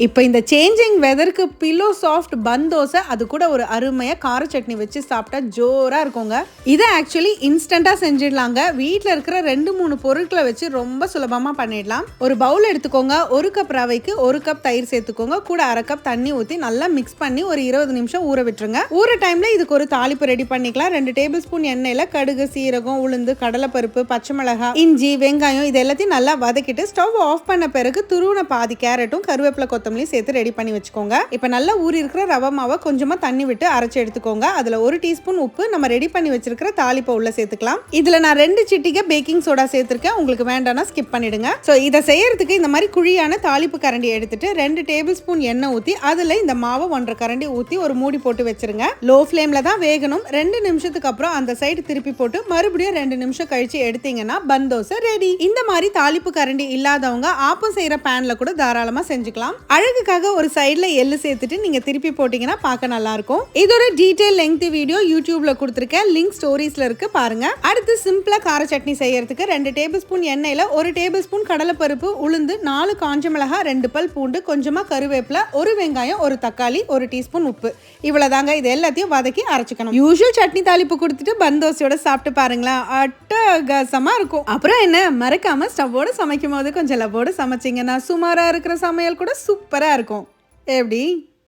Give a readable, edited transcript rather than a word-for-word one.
இப்போ இந்த changing வெதருக்கு pillow soft பன் தோசை அது கூட ஒரு அருமையாக கார சட்னி வச்சு சாப்பிட்டா ஜோராக இருக்குங்க. இதை ஆக்சுவலி இன்ஸ்டண்ட்டாக செஞ்சிடலாங்க. வீட்டில் இருக்கிற 2-3 பொருட்களை வச்சு ரொம்ப சுலபமாக பண்ணிடலாம். ஒரு பவுல் எடுத்துக்கோங்க. 1 கப் ரவைக்கு 1 கப் தயிர் சேர்த்துக்கோங்க. கூட 1/2 கப் தண்ணி ஊற்றி நல்லா மிக்ஸ் பண்ணி ஒரு 20 நிமிஷம் ஊற விட்டுருங்க. ஊற டைமில் இதுக்கு ஒரு தாளிப்பு ரெடி பண்ணிக்கலாம். 2 டேபிள் ஸ்பூன் எண்ணெயில் கடுகு, சீரகம், உளுந்து, கடலைப்பருப்பு, பச்சை மிளகாய், இஞ்சி, வெங்காயம் இது எல்லாத்தையும் நல்லா வதக்கிட்டு ஸ்டவ் ஆஃப் பண்ண பிறகு துருவன பாதி கேரட்டும் கருவேப்பிலை கொத்தமல்லியும் சேர்த்து ரெடி பண்ணி வச்சுக்கோங்க. இப்போ நல்லா ஊறி இருக்கிற ரவை மாவை கொஞ்சமா தண்ணி விட்டு அரைச்சு எடுத்துக்கோங்க. அதுல 1 டீஸ்பூன் உப்பு நம்ம ரெடி பண்ணி வச்சிருக்கிற தாளிப்பை உள்ள சேர்த்துக்கலாம். இதுல நான் 2 சிட்டிகை பேக்கிங் சோடா சேர்த்திருக்கேன். உங்களுக்கு வேண்டாம்னா ஸ்கிப் பண்ணிடுங்க. ஸோ இதை செய்யறதுக்கு இந்த மாதிரி குழியான தாளிப்பு கரண்டி எடுத்துட்டு 2 டேபிள் ஸ்பூன் எண்ணெய் ஊற்றி அதுல இந்த மாவை 1/2 கரண்டி ஊற்றி ஒரு மூடி போட்டு வச்சிருங்க. லோ ஃபிளேம்ல தான் வேகணும். 2 நிமிஷத்துக்கு அப்புறம் அந்த சைடு திருப்பி போட்டு மறுபடியும் 2 நிமிஷம் கழிச்சு எடுத்தீங்கன்னா பன் தோசை ரெடி. இந்த மாதிரி தாளிப்பு கரண்டி இல்லாதவங்க ஆப்பம் செய்யற பேன்ல கூட தாராளமா செஞ்சுக்கலாம். அழகுக்காக ஒரு சைடுல எள்ளு சேர்த்துட்டு நீங்க திருப்பி போட்டீங்கன்னா பார்க்க நல்லா இருக்கும். இதோட டீடைல் லெங்தி வீடியோ யூடியூப்ல கொடுத்திருக்கேன். லிங்க் ஸ்டோரிஸ்ல இருக்கு பாருங்க. அடுத்து சிம்பிளா கார சட்னி செய்யறதுக்கு 2 டேபிள் ஸ்பூன் எண்ணெயில 1 டேபிள் ஸ்பூன் கடலைப்பருப்பு, உளுந்து, 4 காஞ்ச மிளகாய், 2 பல் பூண்டு, கொஞ்சமா கருவேப்பிலை, 1 வெங்காயம், 1 தக்காளி, 1 டீஸ்பூன் உப்பு இவ்வளவுதாங்க. இது எல்லாத்தையும் வதக்கி அரைச்சுக்கணும். யூசுவல் சட்னி தாளிப்பு கொடுத்துட்டு பன் தோசையோட சாப்பிட்டு பாருங்களேன், அட்டகாசமா இருக்கும். அப்புறம் என்ன, மறக்காம ஸ்டவ்வோட சமைக்கும் போது கொஞ்சம் லவ்வோட சமைச்சிங்கன்னா சுமாரா இருக்கிற சமையல் கூட சூப்பரா இருக்கும். எப்படி?